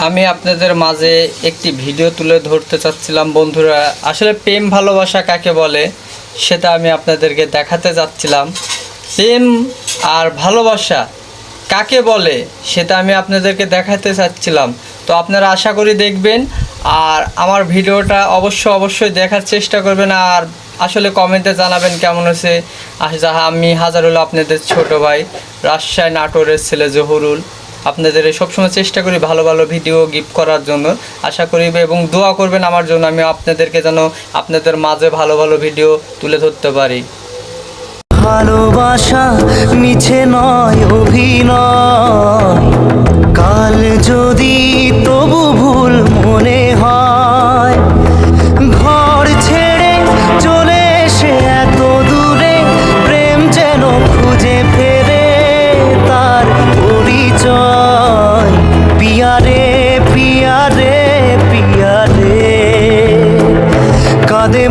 আমি আপনাদের মাঝে একটি ভিডিও তুলে ধরতে চাচ্ছিলাম বন্ধুরা। আসলে প্রেম ভালোবাসা কাকে বলে সেটা আমি আপনাদেরকে দেখাতে চাচ্ছিলাম। প্রেম আর ভালোবাসা কাকে বলে সেটা আমি আপনাদেরকে দেখাতে চাচ্ছিলাম। তো আপনারা আশা করি দেখবেন আর আমার ভিডিওটা অবশ্যই দেখার চেষ্টা করবেন। আর আসলে কমেন্টে জানাবেন কেমন হয়েছে। আমি হাজারুল, আপনাদের ছোট ভাই, রাজশাহী নাটোরের ছেলে জহুরুল। আপনাদের সবসময় চেষ্টা করি ভালো ভালো ভিডিও গিফট করার জন্য। আশা করি এবং দোয়া করবেন আমার জন্য, আমি আপনাদেরকে যেন আপনাদের মাঝে ভালো ভালো ভিডিও তুলে ধরতে পারি। ভালোবাসা মিছে নয় অভিনয়, কাল যদি তবু ভুল মনে হয়, ঘর ছেড়ে চলে এসে এত দূরে প্রেম যেন খুঁজে ফেরে তার পরিচয়। পিয়ারে পিয়ারে পিয়ারে কাঁদে